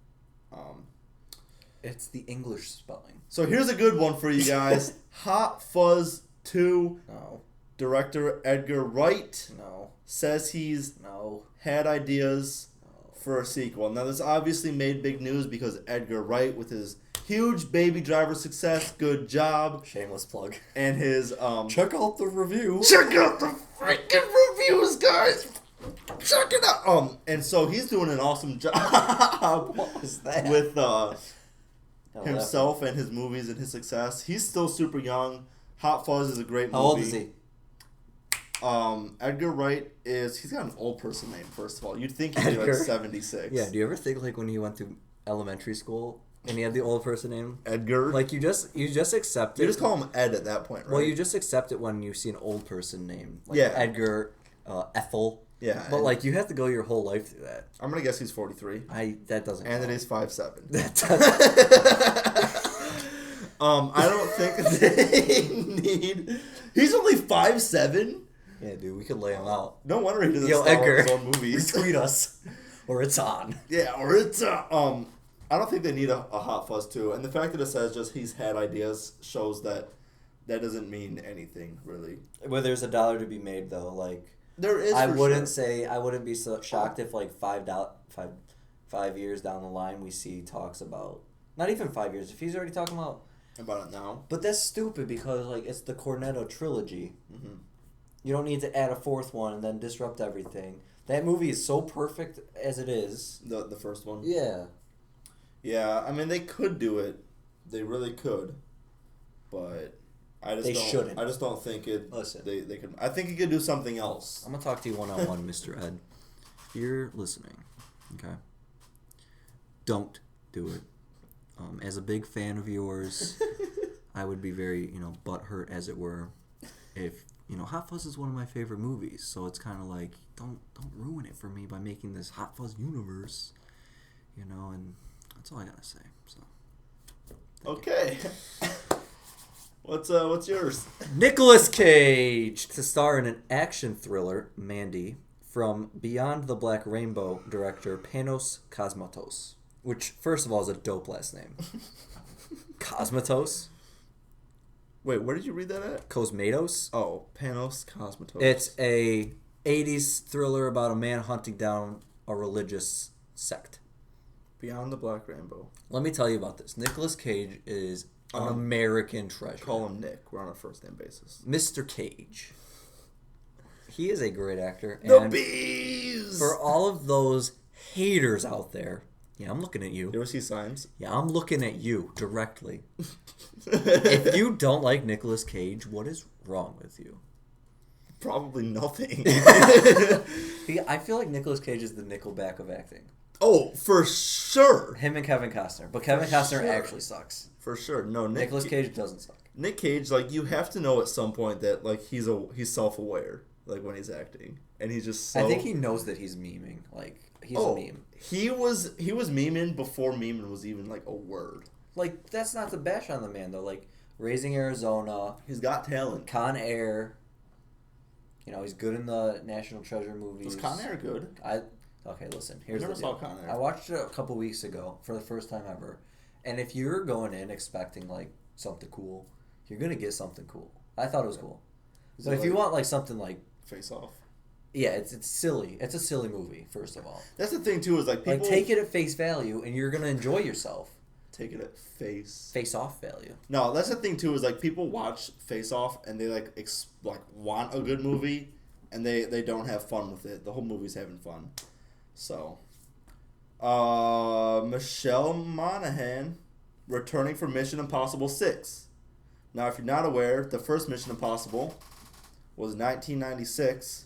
It's the English spelling. So here's a good one for you guys. Hot Fuzz 2. No. Director Edgar Wright. No. Says he's No. had ideas for a sequel. Now, this obviously made big news because Edgar Wright, with his huge Baby Driver success, good job. Shameless plug. And his... Check out the review. Check out the freaking reviews, guys. Check it out. And so he's doing an awesome job. What was that? With himself and his movies and his success. He's still super young. Hot Fuzz is a great movie. How old is he? Edgar Wright he's got an old person name, first of all. You'd think he'd be like 76. Yeah, do you ever think like when he went through elementary school and he had the old person name? Edgar? Like you just accept it. You just call him Ed at that point, right? Well, you just accept it when you see an old person name. Like Yeah. Edgar, Ethel. Yeah. But like you have to go your whole life through that. I'm going to guess he's 43. That doesn't And count. that he's 5'7". That doesn't. I don't think they need... He's only 5'7"? Yeah, dude, we could lay him out. No wonder he doesn't Yo, star Edgar, in his own movies. retweet us, or it's on. Yeah, or it's I don't think they need a Hot Fuzz 2, and the fact that it says just he's had ideas shows that doesn't mean anything really. Well, there's $1 to be made though. Like there is. I wouldn't be so shocked if like 5 years down the line we see talks about, not even 5 years, if he's already talking about it now. But that's stupid because like it's the Cornetto trilogy. Mm-hmm. You don't need to add a fourth one and then disrupt everything. That movie is so perfect as it is. The first one. Yeah. Yeah, I mean they could do it, they really could, but They shouldn't. I just don't think it. Listen, they could. I think he could do something else. I'm gonna talk to you one-on-one, Mr. Ed. If you're listening, okay? Don't do it. As a big fan of yours, I would be very, butthurt, as it were, if Hot Fuzz is one of my favorite movies. So it's kind of like don't ruin it for me by making this Hot Fuzz universe, and that's all I gotta say. So. Okay. What's yours? Nicolas Cage to star in an action thriller, Mandy, from Beyond the Black Rainbow director Panos Cosmatos, which first of all is a dope last name. Cosmatos. Wait, where did you read that at? Cosmatos. Oh, Panos Cosmatos. It's a 80s thriller about a man hunting down a religious sect. Beyond the Black Rainbow. Let me tell you about this. Nicolas Cage is an American treasure. Call him Nick. We're on a first name basis. Mr. Cage. He is a great actor. The and bees! for all of those haters out there, yeah, I'm looking at you. You ever see Signs? Yeah, I'm looking at you directly. If you don't like Nicolas Cage, what is wrong with you? Probably nothing. I feel like Nicolas Cage is the Nickelback of acting. Oh, for sure. Him and Kevin Costner. But Kevin Costner actually sucks. For sure. No, Nicolas Cage doesn't suck. Nick Cage, like, you have to know at some point that, like, he's self-aware, like, when he's acting. And he's just so... I think he knows that he's memeing. Like, he's a meme. He was memeing before memeing was even, like, a word. Like, that's not the bash on the man, though. Like, Raising Arizona. He's got talent. Con Air. He's good in the National Treasure movies. Was Con Air good? Okay, listen. Here's I never the deal. saw Con Air. I watched it a couple weeks ago for the first time ever. And if you're going in expecting, like, something cool, you're going to get something cool. I thought it was cool. But if you want, like, something like... Face Off. Yeah, it's silly. It's a silly movie, first of all. That's the thing, too, is, like, people... Like, take it at face value, and you're going to enjoy yourself. take it at Face Off value. No, that's the thing too. Is like people watch Face Off and they like want a good movie, and they don't have fun with it. The whole movie's having fun. So, Michelle Monaghan returning for Mission Impossible 6. Now, if you're not aware, the first Mission Impossible was 1996,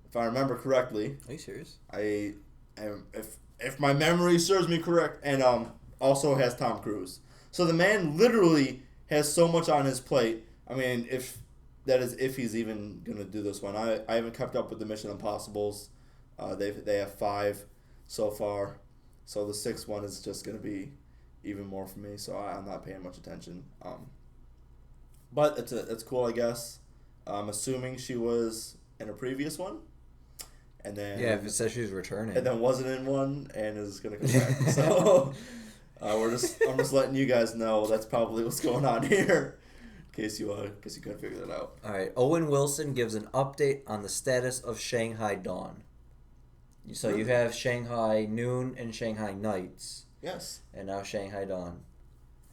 if I remember correctly. Are you serious? I am, if my memory serves me correct, and also has Tom Cruise. So the man literally has so much on his plate. I mean, if he's even gonna do this one, I haven't kept up with the Mission Impossibles. They have 5 so far, so the 6th one is just gonna be even more for me. So I'm not paying much attention. But it's cool, I guess. I'm assuming she was in a previous one, and then if it says she's returning, and then wasn't in one and is gonna come back. So I'm just letting you guys know that's probably what's going on here, in case you couldn't figure that out. All right, Owen Wilson gives an update on the status of Shanghai Dawn. So you have Shanghai Noon and Shanghai Nights. Yes. And now Shanghai Dawn.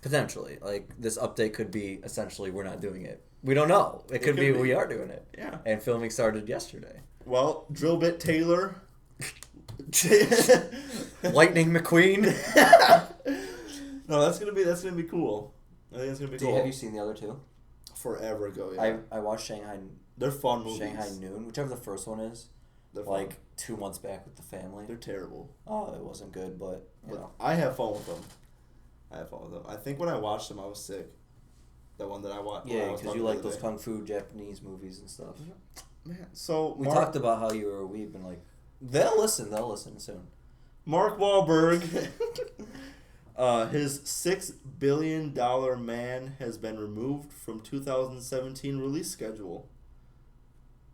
Potentially. Like, this update could be essentially we're not doing it. We don't know. It could be we are doing it. Yeah. And filming started yesterday. Well, Drillbit Taylor. Lightning McQueen. No, that's gonna be cool. I think it's gonna be cool. Have you seen the other two? Forever ago, yeah. I watched Shanghai. They're fun movies. Shanghai Noon, whichever the first one is. They're like fun. 2 months back with the family. They're terrible. Oh, it wasn't good, but you know. I have fun with them. I think when I watched them, I was sick. That one that I watched. Yeah, because you like those kung fu Japanese movies and stuff. Man, so we talked about how you were a weeb and like they'll listen soon. Mark Wahlberg, his $6 billion Man has been removed from 2017 release schedule.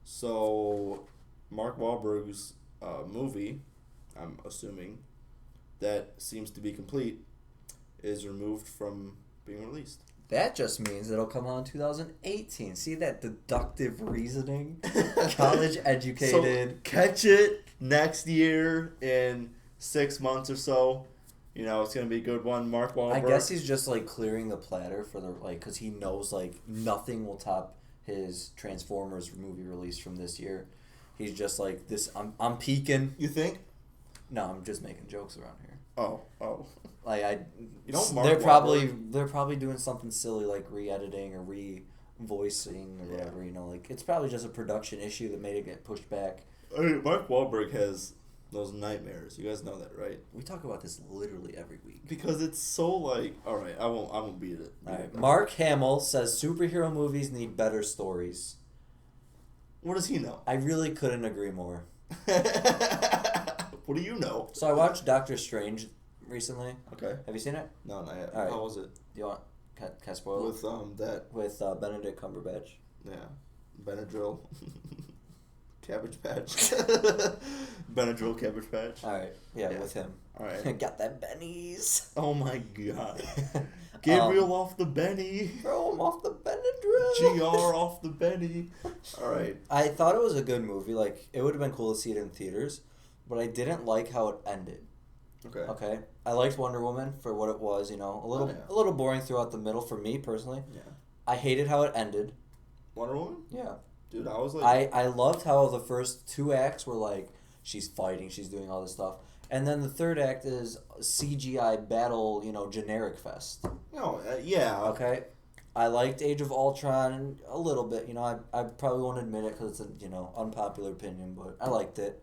So, Mark Wahlberg's movie, I'm assuming, that seems to be complete, is removed from being released. That just means it'll come out in 2018. See that deductive reasoning? College educated. So catch it next year in 6 months or so. You know, it's going to be a good one. Mark Wahlberg. I guess he's just like clearing the platter for the because he knows like nothing will top his Transformers movie release from this year. He's just like this. I'm peaking. You think? No, I'm just making jokes around here. Oh. Like Mark they're Wahlberg. probably doing something silly like re-editing or re-voicing or whatever. You know, like it's probably just a production issue that made it get pushed back. I mean, Mark Wahlberg has those nightmares. You guys know that, right? We talk about this literally every week because it's so like. All right, I won't beat it. All right. Mark Hamill says superhero movies need better stories. What does he know? I really couldn't agree more. What do you know? So I watched Doctor Strange recently. Okay. Have you seen it? No, not yet. All right. How was it? Do you want? Can I spoil it? With Benedict Cumberbatch. Yeah, Benadryl. Cabbage Patch. Benadryl Cabbage Patch. All right. Yeah, with him. All right. Got that Benny's. Oh my God. Gabriel off the Benny. Throw him off the Benadryl. GR off the Benny. All right. I thought it was a good movie. Like, it would have been cool to see it in theaters, but I didn't like how it ended. Okay. I liked Wonder Woman for what it was, you know. A little boring throughout the middle for me personally. Yeah. I hated how it ended. Wonder Woman? Yeah. Dude, I was like... I loved how the first 2 acts were like, she's fighting, she's doing all this stuff. And then the 3rd act is CGI battle, you know, generic fest. No, yeah. Okay. I liked Age of Ultron a little bit. You know, I probably won't admit it because it's a, you know, unpopular opinion, but I liked it.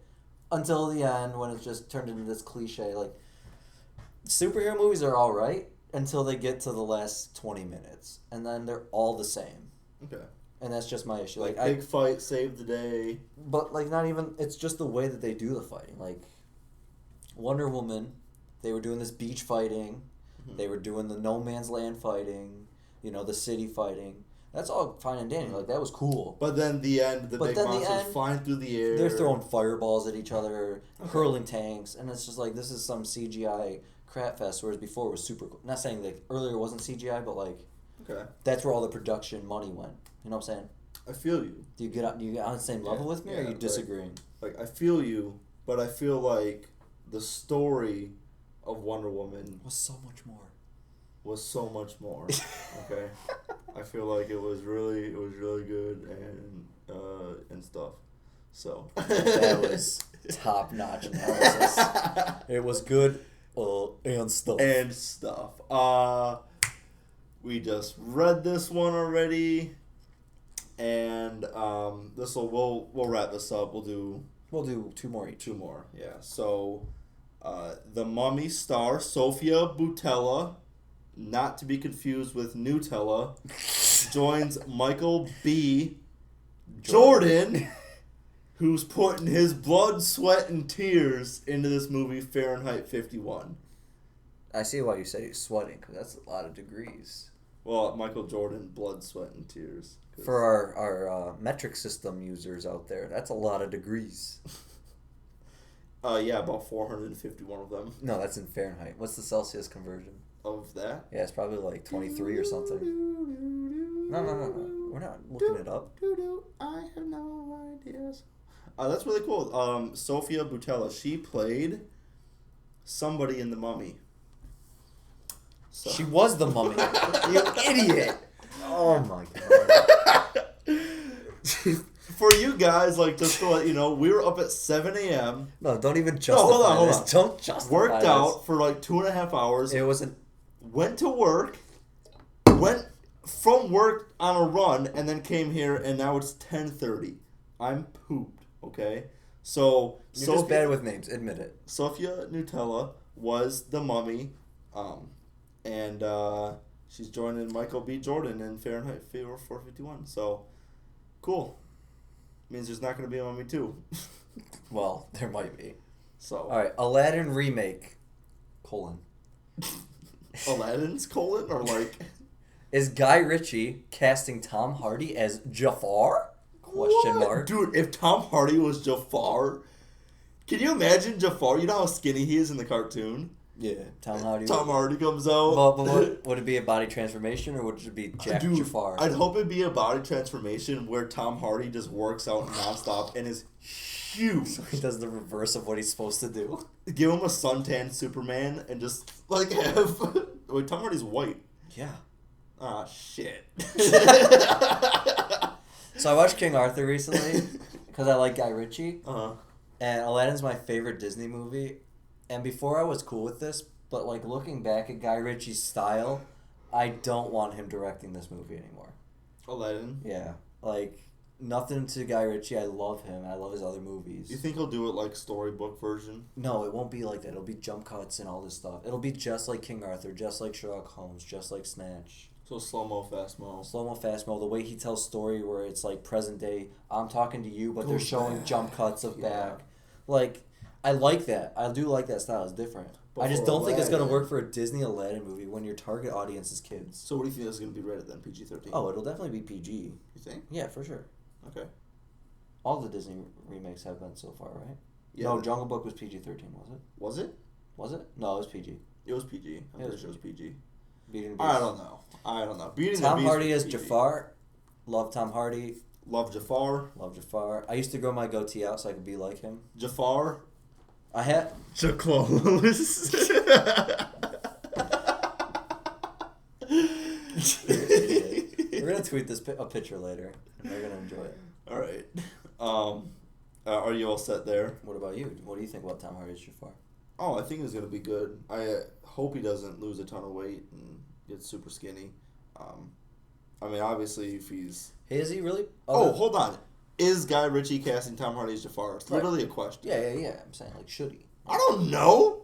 Until the end when it just turned into this cliche. Like, superhero movies are all right until they get to the last 20 minutes. And then they're all the same. Okay. And that's just my issue. Like big fight, save the day. But, like, not even... It's just the way that they do the fighting. Like, Wonder Woman, they were doing this beach fighting. Mm-hmm. They were doing the no man's land fighting. You know, the city fighting. That's all fine and dandy. Like, that was cool. But then the end, the big monsters flying through the air. They're throwing fireballs at each other, hurling tanks, and it's just like, this is some CGI crap fest, whereas before it was super cool. Not saying that earlier wasn't CGI, but, like, that's where all the production money went. You know what I'm saying? I feel you. Do you get on the same level with me, or are you disagreeing? Like, I feel you, but I feel like the story of Wonder Woman was so much more. Was so much more. Okay, I feel like it was really good and stuff. So that was top notch analysis. It was good and stuff. And stuff. We just read this one already, and we'll wrap this up. We'll do 2 more each. 2 more, yeah. So, the Mummy star Sofia Boutella, not to be confused with Nutella, joins Michael B. Jordan, who's putting his blood, sweat, and tears into this movie Fahrenheit 51. I see why you say he's sweating, because that's a lot of degrees. Well, Michael Jordan, blood, sweat, and tears. For our metric system users out there, that's a lot of degrees. Yeah, about 451 of them. No, that's in Fahrenheit. What's the Celsius conversion? Of that? Yeah, it's probably like 23 or something. No. We're not looking it up. I have no ideas. That's really cool. Sofia Boutella, she played somebody in The Mummy. So. She was the mummy. You idiot. Oh my god. For you guys, like, just to let you know, we were up at 7 a.m. No, don't even justify hold this. on. Don't justify Worked this. out for like 2.5 hours. It wasn't. Went to work. Went from work on a run, and then came here, and now it's 10:30. I'm pooped, okay? So You're just bad with names. Admit it. Sofia Nutella was the mummy, and she's joining Michael B. Jordan in Fahrenheit 451. So, cool. Means there's not going to be a Mummy 2. Well, there might be. So. All right, Aladdin Remake, : Aladdin's : or like. Is Guy Ritchie casting Tom Hardy as Jafar? Question mark. Dude, if Tom Hardy was Jafar, can you imagine Jafar? You know how skinny he is in the cartoon? Yeah, Tom Hardy. Tom Hardy comes out. But would it be a body transformation or would it be Jafar? I'd hope it'd be a body transformation where Tom Hardy just works out nonstop and is huge. So he does the reverse of what he's supposed to do. Give him a suntan Superman and just like have. Wait, Tom Hardy's white. Yeah. Ah, shit. So I watched King Arthur recently because I like Guy Ritchie. Uh-huh. And Aladdin's my favorite Disney movie. And before I was cool with this, but like looking back at Guy Ritchie's style, I don't want him directing this movie anymore. Aladdin? Yeah. Like, nothing to Guy Ritchie. I love him. I love his other movies. You think he'll do it like storybook version? No, it won't be like that. It'll be jump cuts and all this stuff. It'll be just like King Arthur, just like Sherlock Holmes, just like Snatch. So slow-mo, fast-mo. Slow-mo, fast-mo. The way he tells story where it's like present day, I'm talking to you, but they're Goes showing back. jump cuts of Yeah. back. Like, I like that. I do like that style. It's different. But I just for don't think it's going to Aladdin- work for a Disney Aladdin movie when your target audience is kids. So what do you think is going to be rated then? PG-13? Oh, it'll definitely be PG. You think? Yeah, for sure. Okay. All the Disney remakes have been so far, right? Yeah, No, but- Jungle Book was PG-13, was it? Was it? Was it? No, it was PG. It was PG. I'm It pretty was sure it was PG. Beauty and the I Beast. don't know. Beauty and the Tom Beast Hardy was as PG. Jafar. Love Tom Hardy. Love Jafar. Love Jafar. I used to grow my goatee out so I could be like him. Jafar. I had... Jaclose. We're going to tweet this a picture later. And they're going to enjoy it. All right. Are you all set there? What about you? What do you think about Tom Hardy as Jafar? Oh, I think it's going to be good. I hope he doesn't lose a ton of weight and get super skinny. I mean, obviously, if he's... Is he really? Oh, hold on. Is Guy Ritchie casting Tom Hardy as Jafar? It's literally a question. Yeah. I'm saying, like, should he? I don't know.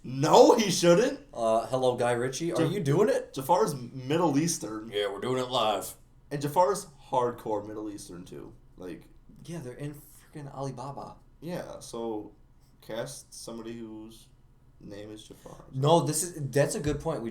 No, he shouldn't. Hello, Guy Ritchie. Are you doing it? Jafar's Middle Eastern. Yeah, we're doing it live. And Jafar's hardcore Middle Eastern, too. Like... Yeah, they're in freaking Alibaba. Yeah, so cast somebody whose name is Jafar. No, that's a good point.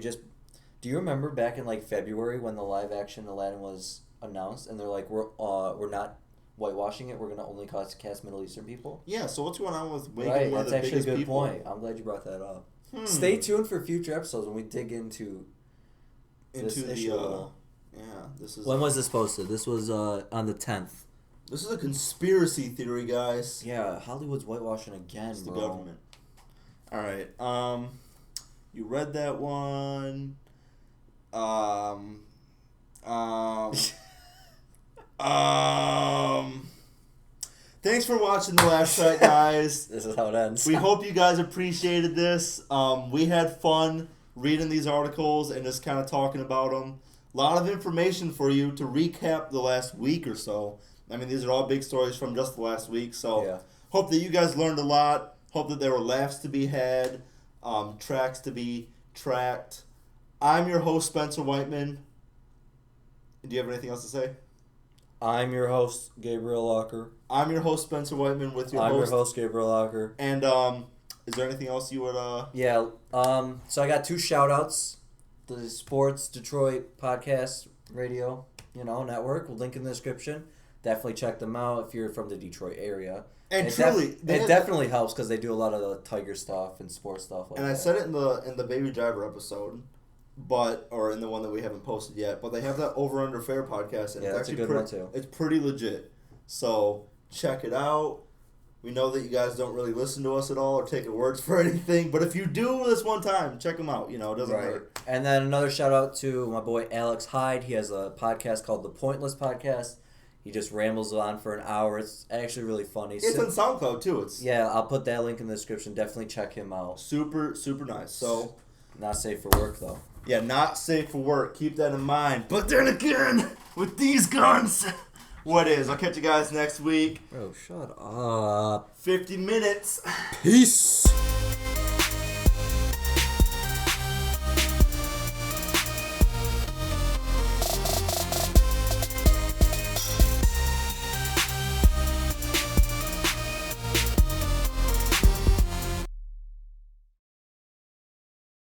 Do you remember back in like February when the live action Aladdin was announced and they're like we're not whitewashing it, we're gonna only cast Middle Eastern people? Yeah, so what's going on with making Right, one of that's the actually a biggest good people? point. I'm glad you brought that up. Stay tuned for future episodes when we dig into this issue a little. Yeah, this is When was this posted? This was on the 10th. This is a conspiracy theory, guys. Yeah, Hollywood's whitewashing again, It's the bro. government. All right. You read that one. Thanks for watching The Last Shot, guys. This is how it ends. We hope you guys appreciated this. We had fun reading these articles and just kind of talking about them. A lot of information for you to recap the last week or so. I mean, these are all big stories from just the last week. So hope that you guys learned a lot. Hope that there were laughs to be had, tracks to be tracked. I'm your host, Spencer Whiteman. Do you have anything else to say? I'm your host, Gabriel Locker. I'm your host, Spencer Whiteman, with your I'm host. your host, Gabriel Locker. And is there anything else you would... Yeah, so I got 2 shout-outs. The Sports Detroit Podcast Radio, network. We'll link in the description. Definitely check them out if you're from the Detroit area. And it truly... it definitely helps because they do a lot of the Tiger stuff and sports stuff like that. And I said it in the Baby Driver episode, or in the one that we haven't posted yet, but they have that Over Under Fair podcast. And yeah, it's that's a actually good one too. It's pretty legit. So check it out. We know that you guys don't really listen to us at all or take our words for anything, but if you do this one time, check them out. It doesn't hurt. And then another shout out to my boy Alex Hyde. He has a podcast called The Pointless Podcast. He just rambles on for an hour. It's actually really funny. It's on SoundCloud too. I'll put that link in the description. Definitely check him out. Super, super nice. So not safe for work though. Yeah, not safe for work. Keep that in mind. But then again, with these guns, what is? I'll catch you guys next week. Bro, shut up. 50 minutes. Peace.